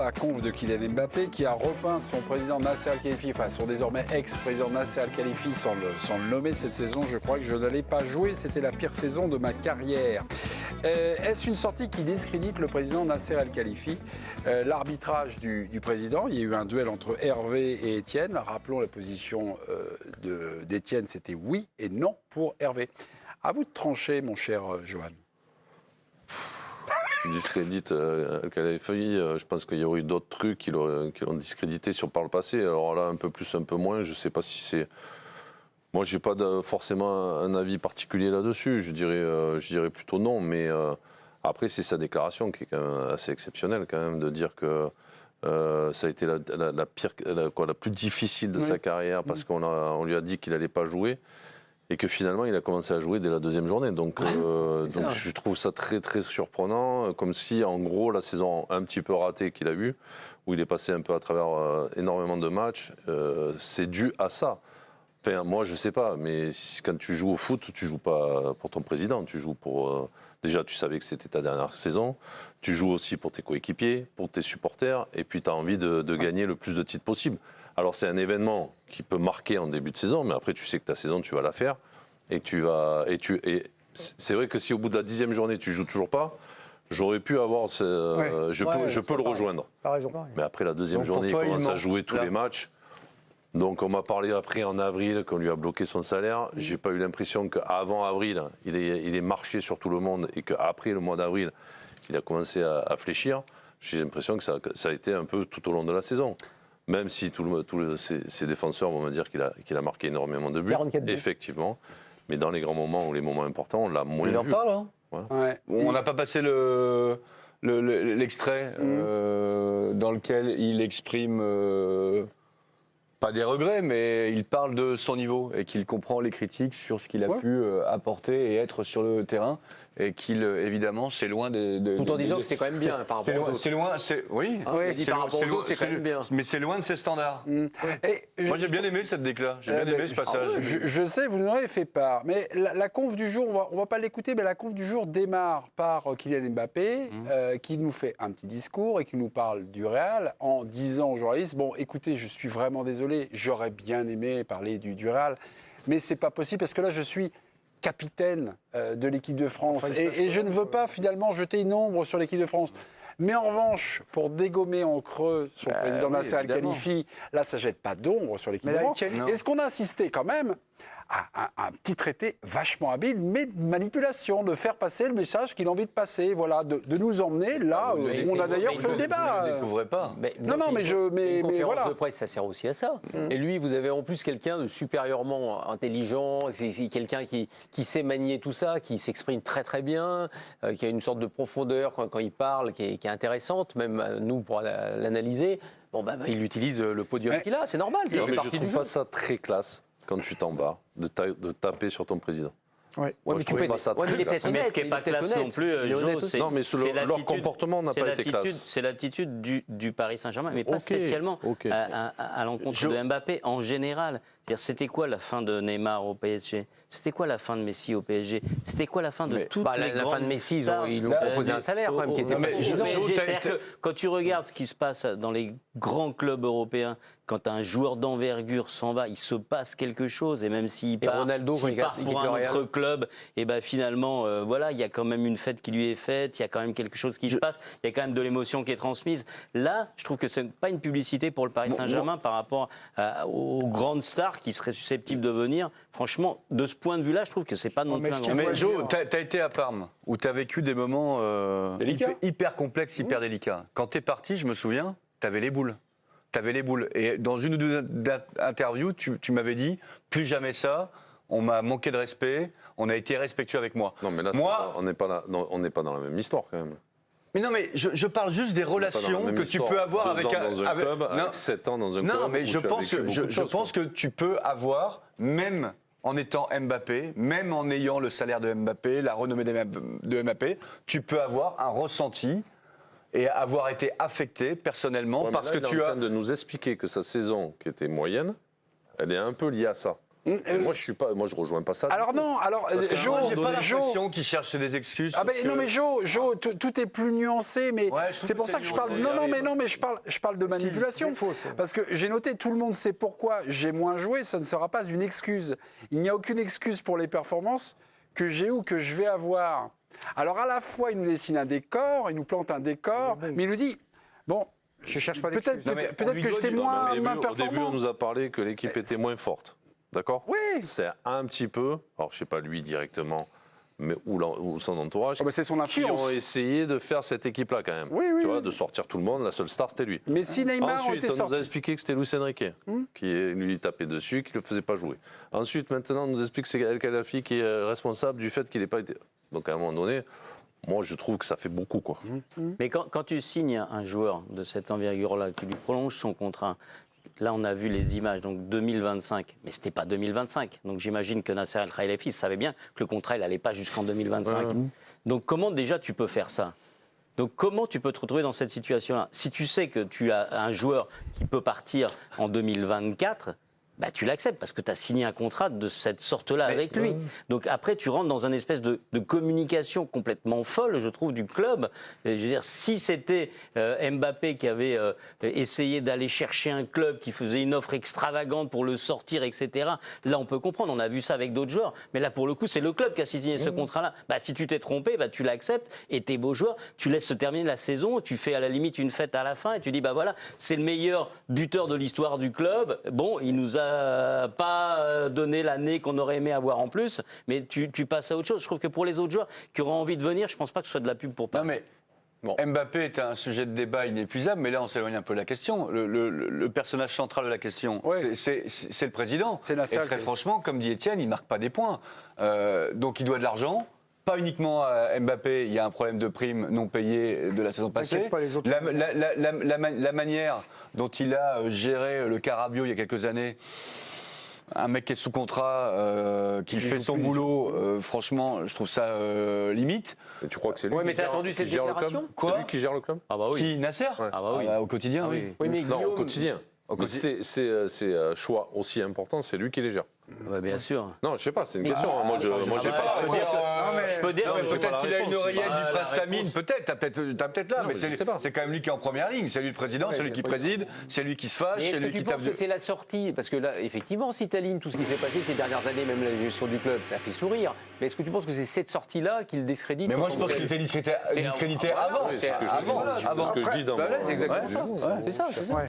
La conf de Kylian Mbappé qui a repeint son président Nasser Al-Khelaifi, enfin son désormais ex-président Nasser Al-Khelaifi sans le nommer cette saison. Je crois que je n'allais pas jouer, c'était la pire saison de ma carrière. Est-ce une sortie qui discrédite le président Nasser Al-Khelaifi? L'arbitrage du président, il y a eu un duel entre Hervé et Étienne. Rappelons la position d'Étienne, c'était oui et non pour Hervé. À vous de trancher, mon cher Johan. Discrédite Al-Khelaifi, je pense qu'il y aurait eu d'autres trucs qui l'ont discrédité par le passé. Alors là, un peu plus, un peu moins, je ne sais pas si c'est... Moi, je n'ai pas forcément un avis particulier là-dessus, je dirais plutôt non, mais après, c'est sa déclaration qui est quand même assez exceptionnelle, quand même, de dire que ça a été la plus difficile de sa carrière, parce qu'on lui a dit qu'il n'allait pas jouer. Et que finalement, il a commencé à jouer dès la deuxième journée. Donc je trouve ça très, très surprenant. Comme si, en gros, la saison un petit peu ratée qu'il a eue, où il est passé un peu à travers énormément de matchs, c'est dû à ça. Enfin, moi, je ne sais pas, mais quand tu joues au foot, tu ne joues pas pour ton président. Tu joues pour... déjà, tu savais que c'était ta dernière saison. Tu joues aussi pour tes coéquipiers, pour tes supporters. Et puis, tu as envie de gagner le plus de titres possible. Alors c'est un événement qui peut marquer en début de saison, mais après tu sais que ta saison tu vas la faire et c'est vrai que si au bout de la 10e journée tu joues toujours pas, j'aurais pu avoir je peux le rejoindre. T'as raison. Mais après la deuxième journée, il commence à jouer tous les matchs. Donc on m'a parlé après en avril qu'on lui a bloqué son salaire. J'ai pas eu l'impression qu'avant avril il est marché sur tout le monde et qu'après le mois d'avril il a commencé à fléchir. J'ai l'impression que ça a été un peu tout au long de la saison. Même si ses défenseurs vont me dire qu'il a marqué énormément de buts, effectivement. Mais dans les grands moments ou les moments importants, on l'a moins vu. Il en parle, hein. Ouais. On n'a pas passé l'extrait dans lequel il exprime, pas des regrets, mais il parle de son niveau et qu'il comprend les critiques sur ce qu'il a pu apporter et être sur le terrain. Et qu'il, évidemment, c'est loin tout en disant que c'était quand même bien par rapport aux autres. C'est loin, oui. Par rapport aux autres, c'est quand même bien. Mais c'est loin de ses standards. Moi, j'ai bien aimé cette déclat. J'ai bien aimé ce passage. Je sais, vous en avez fait part. Mais la conf du jour, on va pas l'écouter, mais la conf du jour démarre par Kylian Mbappé, qui nous fait un petit discours et qui nous parle du Real en disant aux journalistes, bon, écoutez, je suis vraiment désolé, j'aurais bien aimé parler du Real, mais c'est pas possible parce que là, je suis capitaine de l'équipe de France. Et je ne veux pas finalement jeter une ombre sur l'équipe de France. Mais en revanche, pour dégommer en creux son président Nasser Al-Khelaifi, là, ça ne jette pas d'ombre sur l'équipe de France. Est-ce qu'on a assisté quand même à un petit traité vachement habile, mais de manipulation, de faire passer le message qu'il a envie de passer, voilà, de nous emmener là où on a d'ailleurs fait le débat. Vous ne le découvrez pas. Mais conférence de presse, ça sert aussi à ça. Et lui, vous avez en plus quelqu'un de supérieurement intelligent, c'est quelqu'un qui sait manier tout ça, qui s'exprime très très bien, qui a une sorte de profondeur quand il parle, qui est intéressante, même nous pour l'analyser. Bon, il utilise le podium qu'il a, c'est normal. Je ne trouve pas ça très classe. Quand tu t'en bats, de taper sur ton président. Ouais, mais tu fais pas ça très classe. Mais ce qui n'est pas classe non plus, Joe, c'est leur comportement n'a pas été classe. C'est l'attitude du Paris Saint-Germain, mais pas spécialement à l'encontre de Mbappé en général. C'était quoi la fin de Neymar au PSG? C'était quoi la fin de Messi au PSG? C'était quoi la fin de toutes les la grandes fin de Messi, ils lui ont proposé un salaire quand même qui était pas suffisant. Quand tu regardes ce qui se passe dans les grands clubs européens, quand un joueur d'envergure s'en va, il se passe quelque chose. Et même s'il part pour un autre club, et finalement, voilà, il y a quand même une fête qui lui est faite, il y a quand même quelque chose qui se passe, il y a quand même de l'émotion qui est transmise. Là, je trouve que ce n'est pas une publicité pour le Paris Saint-Germain par rapport aux grandes stars qui seraient susceptibles de venir. Franchement, de ce point de vue-là, je trouve que c'est pas non plus un grand... Mais Joe, tu as été à Parme, où tu as vécu des moments hyper complexes, hyper délicats. Quand tu es parti, je me souviens, tu avais les boules. Et dans une ou deux interviews, tu m'avais dit, plus jamais ça, on m'a manqué de respect, on a été irrespectueux avec moi. Non, mais là, on n'est pas dans la même histoire quand même. Mais non, mais je parle juste des relations que tu peux avoir avec un club, avec 7 ans dans un club. Non, mais je pense que tu peux avoir, même en étant Mbappé, même en ayant le salaire de Mbappé, la renommée de Mbappé, tu peux avoir un ressenti et avoir été affecté personnellement parce que tu as... en train de nous expliquer que sa saison, qui était moyenne, elle est un peu liée à ça. Moi, je rejoins pas ça. Alors non, alors Jo, j'ai pas l'impression qu'il cherche des excuses. Non mais Jo, tout est plus nuancé, mais c'est pour ça que je parle. Non mais je parle de manipulation. Parce que j'ai noté, tout le monde sait pourquoi j'ai moins joué. Ça ne sera pas une excuse. Il n'y a aucune excuse pour les performances que j'ai ou que je vais avoir. Alors à la fois, il nous dessine un décor, il nous plante un décor, mais il nous dit bon. Je cherche pas d'excuses. Peut-être que j'étais moins performant. Au début, on nous a parlé que l'équipe était moins forte. D'accord ? Oui. C'est un petit peu, alors je ne sais pas lui directement, mais ou son entourage, c'est son qui influence. ont essayé de faire cette équipe-là quand même. Oui, tu vois, de sortir tout le monde, la seule star c'était lui. Mais si Neymar Ensuite, était on nous a sorti. expliqué que c'était Luis Enrique qui lui tapait dessus, qui ne le faisait pas jouer. Ensuite, maintenant, on nous explique que c'est El Khelaïfi qui est responsable du fait qu'il n'ait pas été. Donc à un moment donné, moi je trouve que ça fait beaucoup, quoi. Mais quand tu signes un joueur de cette envergure-là, tu lui prolonges son contrat. Là, on a vu les images, donc 2025, mais ce n'était pas 2025. Donc j'imagine que Nasser El Khelaïfi savait bien que le contrat, il n'allait pas jusqu'en 2025. Donc comment déjà tu peux faire ça ? Donc comment tu peux te retrouver dans cette situation-là ? Si tu sais que tu as un joueur qui peut partir en 2024, bah, tu l'acceptes parce que tu as signé un contrat de cette sorte-là avec lui. Donc après, tu rentres dans une espèce de communication complètement folle, je trouve, du club. Et je veux dire, si c'était Mbappé qui avait essayé d'aller chercher un club qui faisait une offre extravagante pour le sortir, etc., là, on peut comprendre. On a vu ça avec d'autres joueurs. Mais là, pour le coup, c'est le club qui a signé ce contrat-là. Bah, si tu t'es trompé, bah, tu l'acceptes et tes beaux joueurs, tu laisses se terminer la saison, tu fais à la limite une fête à la fin et tu dis, bah voilà, c'est le meilleur buteur de l'histoire du club. Bon, il nous a pas donné l'année qu'on aurait aimé avoir en plus, mais tu passes à autre chose. Je trouve que pour les autres joueurs qui auront envie de venir, je pense pas que ce soit de la pub pour Paris. Non mais Mbappé est un sujet de débat inépuisable, mais là on s'éloigne un peu de la question. Le personnage central de la question, c'est le président. Et très franchement, comme dit Étienne, il marque pas des points. Donc il doit de l'argent. Pas uniquement à Mbappé, il y a un problème de primes non payées de la saison passée. Pas les autres. La manière dont il a géré le Carabio il y a quelques années, un mec qui est sous contrat, qui fait son boulot, franchement, je trouve ça limite. Et tu crois que c'est lui mais t'as attendu cette déclaration ? C'est lui qui gère le club ? Ah bah oui. Qui, Nasser ? Ah bah oui. Au quotidien, oui. mais Non, au Guillaume, quotidien. Mais c'est un choix aussi important, c'est lui qui les gère. Ouais, bien sûr. Non, je sais pas, c'est une question. Moi, j'ai pas. Je peux dire que peut-être qu'il a une oreillette du prince Tamine, peut-être, t'as peut-être là, mais c'est quand même lui qui est en première ligne. C'est lui le président, c'est lui qui préside, c'est lui qui se fâche, c'est lui qui tape. Est-ce que tu penses que c'est la sortie ? Parce que là, effectivement, si tu alignes tout ce qui s'est passé ces dernières années, même la gestion du club, ça fait sourire. Mais est-ce que tu penses que c'est cette sortie-là qu'il discrédite ? Mais moi, je pense qu'il était discrédité avant. C'est ce que je dis dans c'est exactement ça. C'est ça.